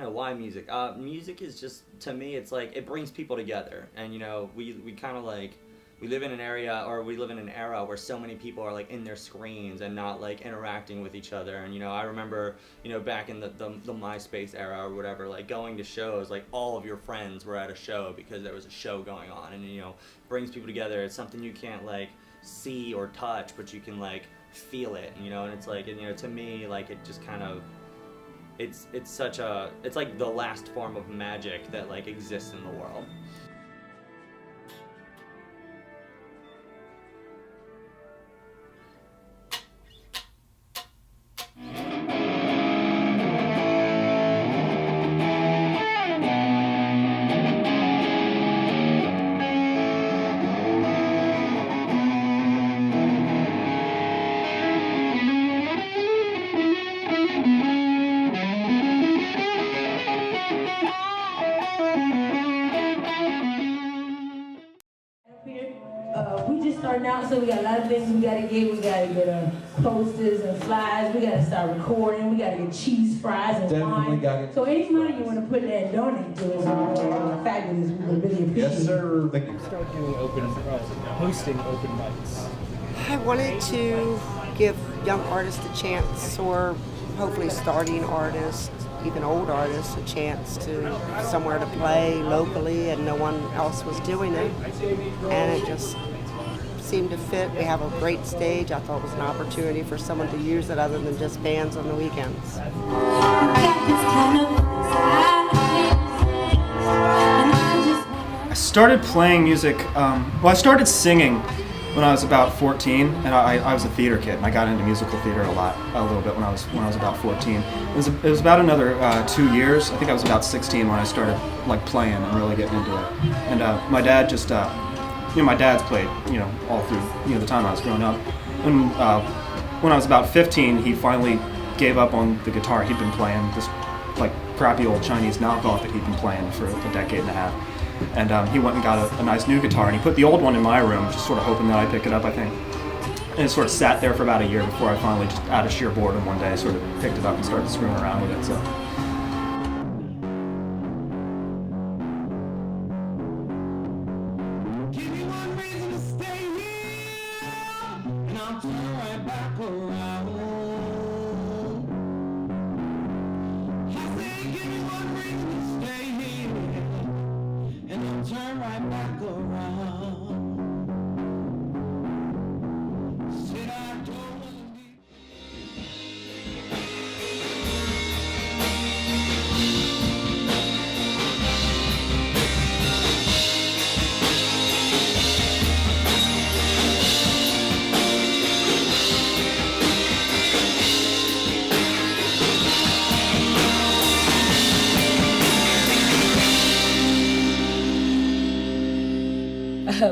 know, why music? Music is just, to me, it's like, it brings people together. And, you know, we kind of like, we live in an era where so many people are like in their screens and not like interacting with each other. And, you know, I remember, you know, back in the MySpace era or whatever, like going to shows, like all of your friends were at a show because there was a show going on. And, you know, brings people together. It's something you can't like see or touch, but you can like feel it, you know. And it's like, and, you know, to me, like, it just kind of, it's like the last form of magic that like exists in the world. We just starting out, so we got a lot of things we gotta get. We gotta get posters and flyers. We gotta start recording. We gotta get cheese fries and Definitely wine. got it. So any money you want to put there and donate to us, fabulous. We would really appreciate it. Yes, sir. Thank you. Start doing hosting open mics. I wanted to give young artists a chance, or hopefully starting artists, even old artists, a chance to somewhere to play locally, and no one else was doing it. And it just seemed to fit. We have a great stage. I thought it was an opportunity for someone to use it other than just bands on the weekends. I started playing music, I started singing when I was about 14, and I was a theater kid, and I got into musical theater a little bit when I was about 14. It was about another 2 years. I think I was about 16 when I started like playing and really getting into it. And my dad just, my dad's played, all through, the time I was growing up. And when I was about 15, he finally gave up on the guitar he'd been playing, this like crappy old Chinese knockoff that he'd been playing for a decade and a half. And he went and got a nice new guitar, and he put the old one in my room, just sort of hoping that I'd pick it up, I think. And it sort of sat there for about a year before I finally, just out of sheer boredom one day, sort of picked it up and started screwing around with it. So.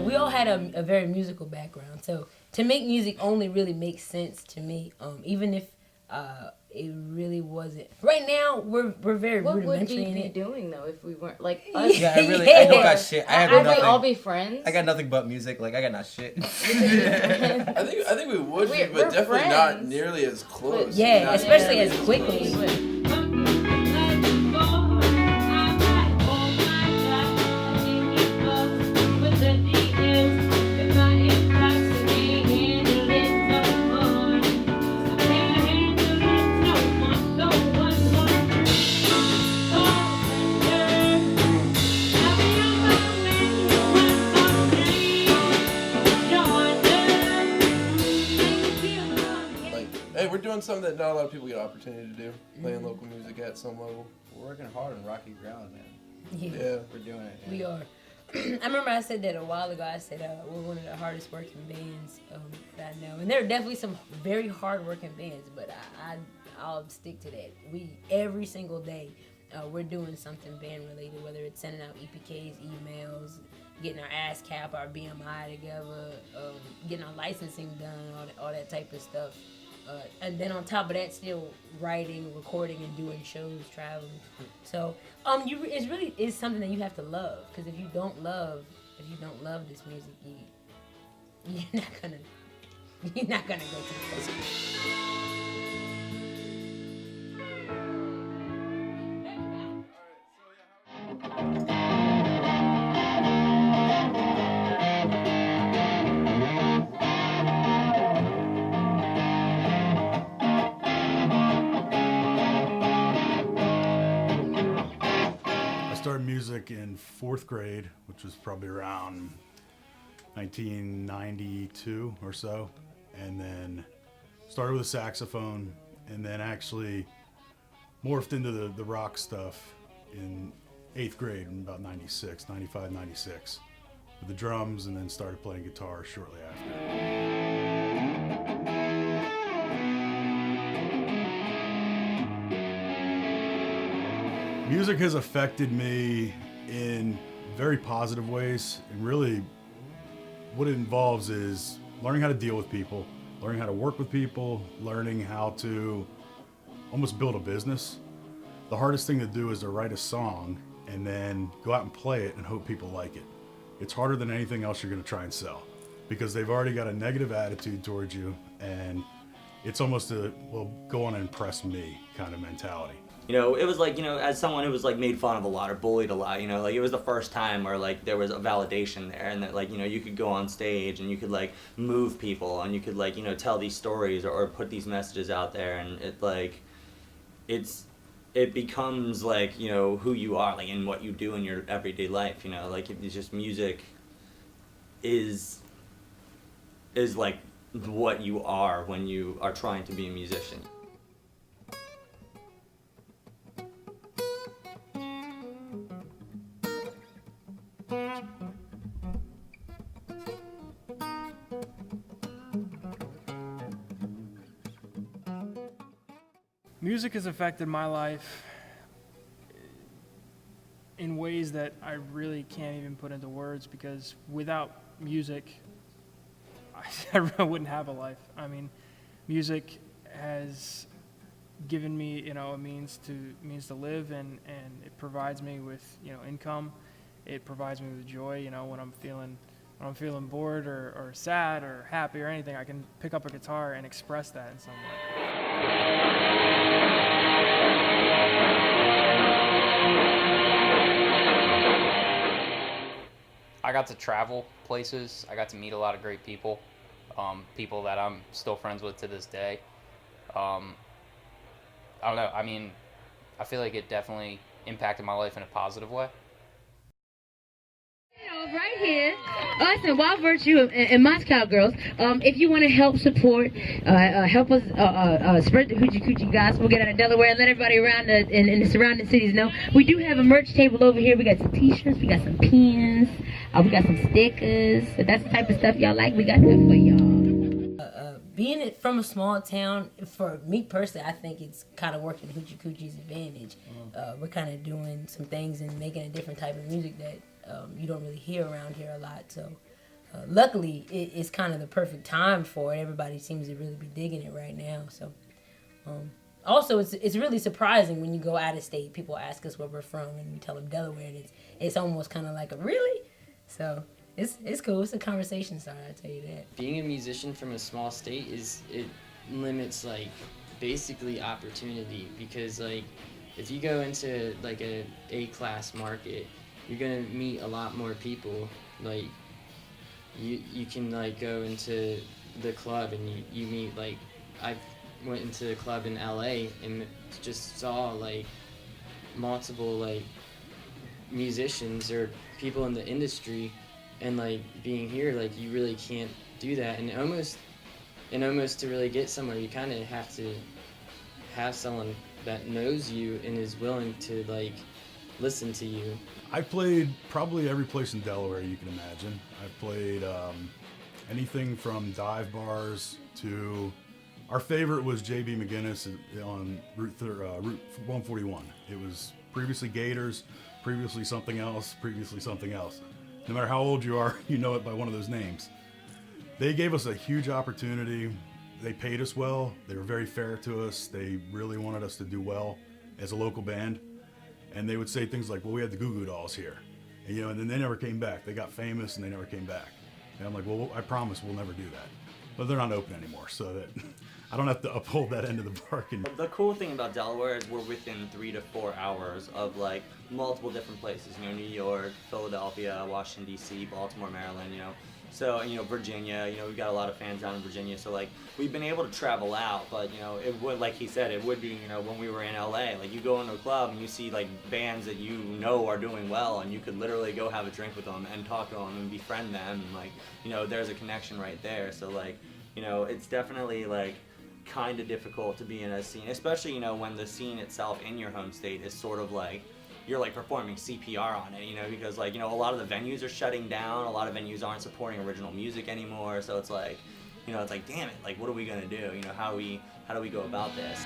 We all had a very musical background, so to make music only really makes sense to me, even if it really wasn't. Right now, we're very rudimentary in it. What would we be doing though if we weren't like us? Yeah, I don't got shit. I have nothing. We'd all be friends. I got nothing but music. Like I got not shit. I think we would be, but definitely friends. not nearly as close. Yeah, Not especially nearly as quickly. We're doing something that not a lot of people get an opportunity to do, playing local music at some level. We're working hard on rocky ground, man. Yeah. We're doing it. We are. I remember I said that a while ago. I said we're one of the hardest working bands that I know. And there are definitely some very hard working bands, but I'll stick to that. Every single day, we're doing something band related, whether it's sending out EPKs, emails, getting our ASCAP, our BMI together, getting our licensing done, all that type of stuff. And then on top of that, still writing, recording, and doing shows, traveling. So, it really is something that you have to love. Because if you don't love this music, you're not gonna go to the festival. music in 4th grade, which was probably around 1992 or so, and then started with a saxophone, and then actually morphed into the rock stuff in 8th grade in about 96, 95, 96, with the drums, and then started playing guitar shortly after. Music has affected me in very positive ways, and really what it involves is learning how to deal with people, learning how to work with people, learning how to almost build a business. The hardest thing to do is to write a song and then go out and play it and hope people like it. It's harder than anything else you're going to try and sell, because they've already got a negative attitude towards you, and it's almost a, well, go on and impress me kind of mentality. You know, it was like, you know, as someone who was like made fun of a lot or bullied a lot, you know, like it was the first time where like there was a validation there, and that like, you know, you could go on stage and you could like move people, and you could like, you know, tell these stories or put these messages out there, and it like, it becomes like, you know, who you are, like in what you do in your everyday life, you know, like it's just music is like what you are when you are trying to be a musician. Music has affected my life in ways that I really can't even put into words, because without music, I wouldn't have a life. I mean, music has given me, you know, a means to live, and it provides me with, you know, income. It provides me with joy, you know, when I'm feeling bored or sad or happy or anything, I can pick up a guitar and express that in some way. I got to travel places. I got to meet a lot of great people, people that I'm still friends with to this day. I don't know. I mean, I feel like it definitely impacted my life in a positive way. Right here, us and Wild Virtue and Moscow Girls. If you want to help support, help us spread the Hoochi Coochi gospel, get out of Delaware, and let everybody around in the surrounding cities know. We do have a merch table over here. We got some t-shirts, we got some pins, we got some stickers. If that's the type of stuff y'all like, we got that for y'all. Being from a small town, for me personally, I think it's kind of working Hoochi Coochi's advantage. We're kind of doing some things and making a different type of music that you don't really hear around here a lot. So luckily, it's kind of the perfect time for it. Everybody seems to really be digging it right now. So also, it's really surprising when you go out of state. People ask us where we're from, and we tell them Delaware, and it's almost kind of like a really. So it's cool. It's a conversation starter, I tell you that. Being a musician from a small state it limits like basically opportunity, because like if you go into like a A-class market, you're gonna meet a lot more people. Like you can like go into the club and you meet, like I went into a club in LA and just saw like multiple like musicians or people in the industry, and like being here, like you really can't do that, and almost to really get somewhere you kind of have to have someone that knows you and is willing to like listen to you. I played probably every place in Delaware you can imagine. I've played anything from dive bars to, our favorite was J.B. McGinnis on Route 141. It was previously Gators, previously something else, previously something else. No matter how old you are, you know it by one of those names. They gave us a huge opportunity. They paid us well. They were very fair to us. They really wanted us to do well as a local band. And they would say things like, well, we had the Goo Goo Dolls here. And, you know, and then they never came back. They got famous and they never came back. And I'm like, well, I promise we'll never do that. But they're not open anymore, so that I don't have to uphold that end of the bargain. The cool thing about Delaware is we're within 3 to 4 hours of like multiple different places. You know, New York, Philadelphia, Washington D.C., Baltimore, Maryland. You know, so you know Virginia. You know, we've got a lot of fans down in Virginia. So like we've been able to travel out, but you know, it would, like he said, it would be, you know, when we were in L.A. Like you go into a club and you see like bands that you know are doing well, and you could literally go have a drink with them and talk to them and befriend them, and like, you know, there's a connection right there. So like, you know, it's definitely like kind of difficult to be in a scene, especially, you know, when the scene itself in your home state is sort of like you're like performing CPR on it, you know, because like, you know, a lot of the venues are shutting down, a lot of venues aren't supporting original music anymore, so it's like, you know, it's like, damn it, like what are we gonna do, you know, how do we go about this?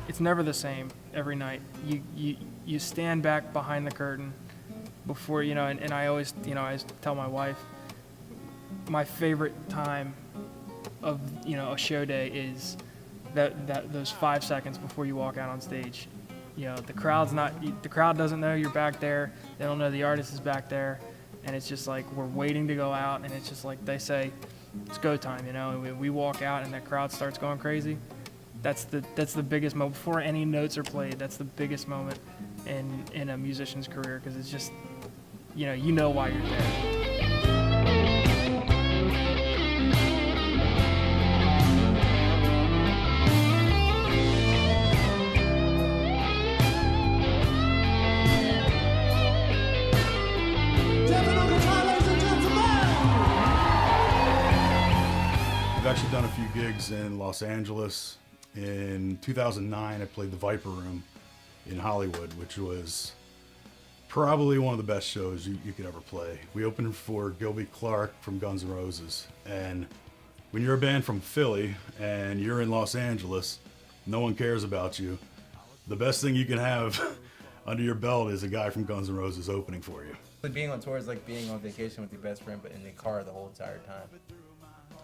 It's never the same every night. You stand back behind the curtain before, you know, and I always, you know, I tell my wife, my favorite time of, you know, a show day is that those 5 seconds before you walk out on stage. You know, the crowd doesn't know you're back there. They don't know the artist is back there, and it's just like we're waiting to go out, and it's just like they say, it's go time, you know, and we walk out and that crowd starts going crazy. That's the biggest moment before any notes are played. That's the biggest moment in a musician's career, because it's just, you know why you're there. I've actually done a few gigs in Los Angeles. In 2009, I played the Viper Room in Hollywood, which was probably one of the best shows you could ever play. We opened for Gilby Clarke from Guns N' Roses, and when you're a band from Philly and you're in Los Angeles, no one cares about you. The best thing you can have under your belt is a guy from Guns N' Roses opening for you. Being on tour is like being on vacation with your best friend, but in the car the whole entire time.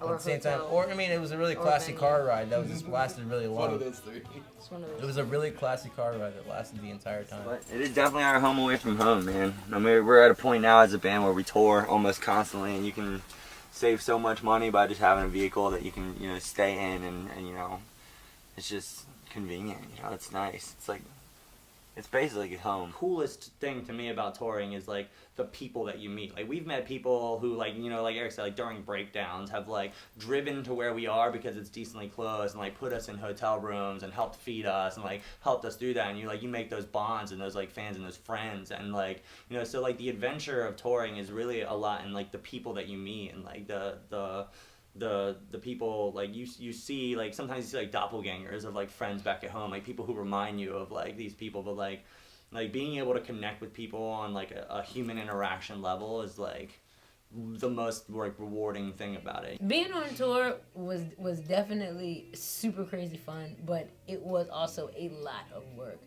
Or at the same time, hotel. or I mean, it was a really classy car ride that was just lasted really long. One of those three. It's one of those. It was a really classy car ride that lasted the entire time. But it is definitely our home away from home, man. I mean, we're at a point now as a band where we tour almost constantly, and you can save so much money by just having a vehicle that you can, you know, stay in, and you know, it's just convenient. You know, it's nice. It's like, it's basically home. Coolest thing to me about touring is like the people that you meet. Like we've met people who, like, you know, like Eric said, like during breakdowns have like driven to where we are because it's decently close, and like put us in hotel rooms and helped feed us and like helped us do that. And you make those bonds and those like fans and those friends, and like, you know, so like the adventure of touring is really a lot in like the people that you meet, and like the people, like you see, like sometimes you see like doppelgangers of like friends back at home, like people who remind you of like these people, but like being able to connect with people on like a human interaction level is like the most like rewarding thing about it. Being on tour was definitely super crazy fun, but it was also a lot of work.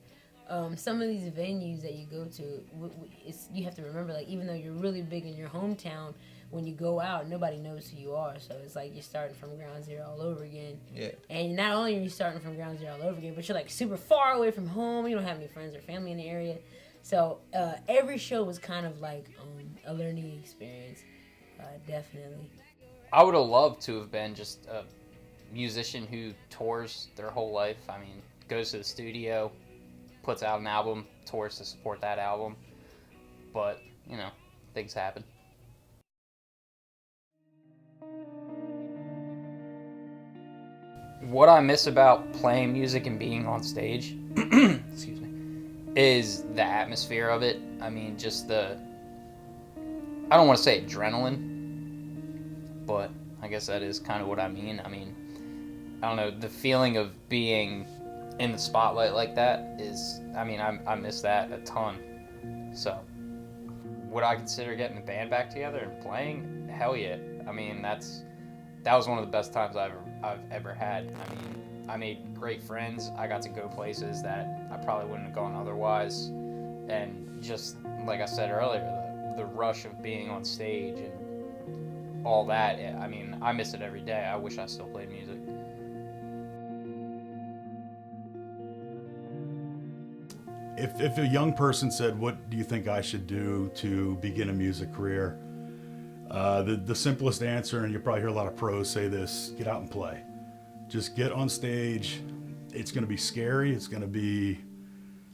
Some of these venues that you go to, you have to remember, like, even though you're really big in your hometown, when you go out, nobody knows who you are. So it's like you're starting from ground zero all over again. Yeah. And not only are you starting from ground zero all over again, but you're like super far away from home. You don't have any friends or family in the area. So every show was kind of like a learning experience, definitely. I would have loved to have been just a musician who tours their whole life. I mean, goes to the studio, puts out an album, tours to support that album. But, you know, things happen. What I miss about playing music and being on stage, excuse me, is the atmosphere of it. I mean, just I don't want to say adrenaline, but I guess that is kind of what I mean. I mean, I don't know, the feeling of being in the spotlight like that is, I mean, I miss that a ton. So, would I consider getting the band back together and playing? Hell yeah. I mean, that was one of the best times I've ever had. I mean, I made great friends. I got to go places that I probably wouldn't have gone otherwise. And just, like I said earlier, the rush of being on stage and all that, I mean, I miss it every day. I wish I still played music. if a young person said, what do you think I should do to begin a music career? The simplest answer, and you'll probably hear a lot of pros say this, get out and play. Just get on stage. It's going to be scary. It's going to be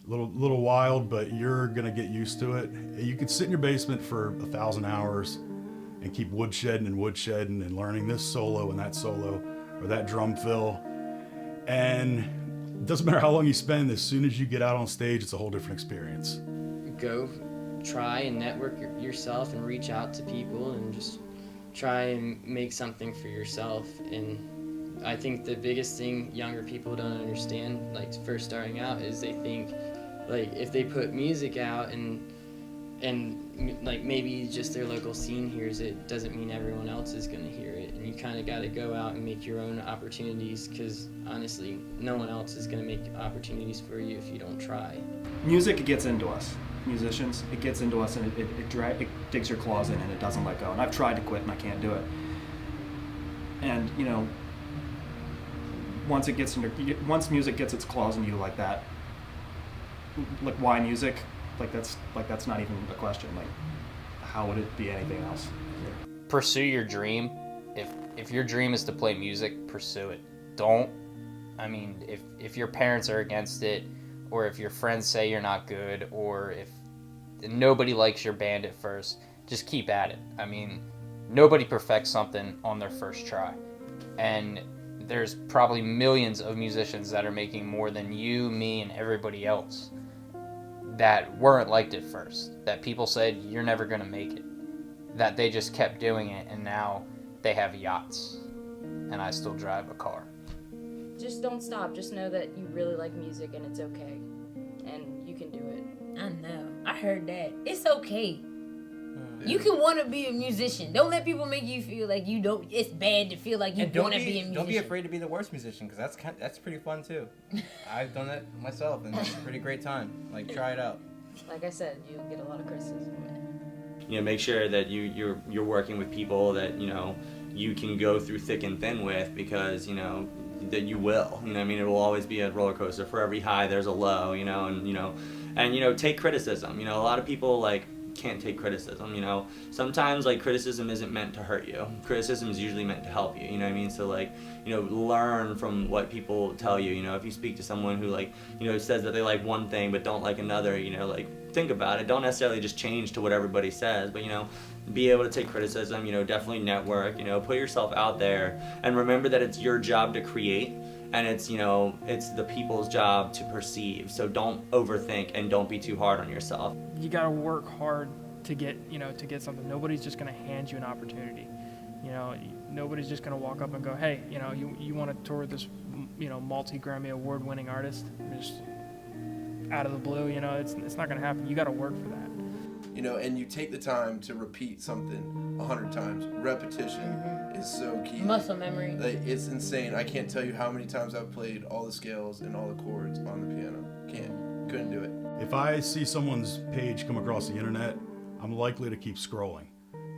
a little wild, but you're going to get used to it. You can sit in your basement for 1,000 hours and keep woodshedding and learning this solo and that solo or that drum fill. And it doesn't matter how long you spend, as soon as you get out on stage, it's a whole different experience. Go try and network yourself and reach out to people and just try and make something for yourself. And I think the biggest thing younger people don't understand, like first starting out, is they think like if they put music out and like maybe just their local scene hears it, doesn't mean everyone else is going to hear it. And you kind of got to go out and make your own opportunities, because honestly, no one else is going to make opportunities for you if you don't try. Music gets into us. Musicians, it gets into us and it digs your claws in and it doesn't let go. And I've tried to quit and I can't do it. And you know, once music gets its claws in you like that, like why music? That's not even a question. Like, how would it be anything else? Pursue your dream. If your dream is to play music, pursue it. Don't. I mean, if your parents are against it, or if your friends say you're not good, or if nobody likes your band at first, just keep at it. I mean, nobody perfects something on their first try. And there's probably millions of musicians that are making more than you, me, and everybody else that weren't liked at first, that people said you're never going to make it, that they just kept doing it, and now they have yachts and I still drive a car. Just don't stop. Just know that you really like music and it's okay, and you can do it. I know. I heard that. It's okay. You can want to be a musician. Don't let people make you feel like you don't. It's bad to feel like you want to be a musician. Don't be afraid to be the worst musician, because that's pretty fun too. I've done that myself, and it's a pretty great time. Like, try it out. Like I said, you'll get a lot of criticism. You know, make sure that you're working with people that you can go through thick and thin with, because that you will. I mean, it will always be a roller coaster. For every high, there's a low. And take criticism. A lot of people can't take criticism. Sometimes criticism isn't meant to hurt you. Criticism is usually meant to help you. You know what I mean? So learn from what people tell you. If you speak to someone who says that they like one thing but don't like another, think about it. Don't necessarily just change to what everybody says, but be able to take criticism. Definitely network. Put yourself out there, and remember that it's your job to create. And it's the people's job to perceive. So don't overthink and don't be too hard on yourself. You gotta work hard to get something. Nobody's just gonna hand you an opportunity. Nobody's just gonna walk up and go, hey, you want to tour this, multi-Grammy award-winning artist, just out of the blue. It's not gonna happen. You gotta work for that. And you take the time to repeat something 100 times. Repetition is so key. Muscle memory. It's insane. I can't tell you how many times I've played all the scales and all the chords on the piano. Couldn't do it. If I see someone's page come across the internet, I'm likely to keep scrolling.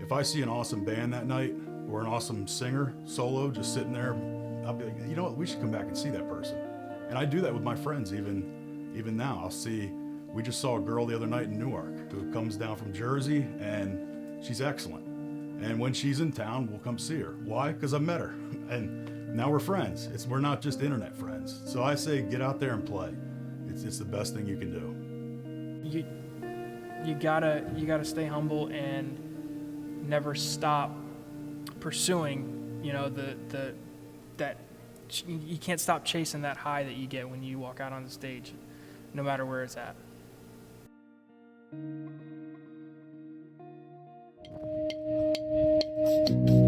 If I see an awesome band that night, or an awesome singer, solo, just sitting there, I'll be like, you know what, we should come back and see that person. And I do that with my friends even now. I'll see, we just saw a girl the other night in Newark who comes down from Jersey, and she's excellent. And when she's in town, we'll come see her. Why? Because I met her, and now we're friends. We're not just internet friends. So I say, get out there and play. It's the best thing you can do. You gotta stay humble and never stop pursuing. You can't stop chasing that high that you get when you walk out on the stage, no matter where it's at. Thank you.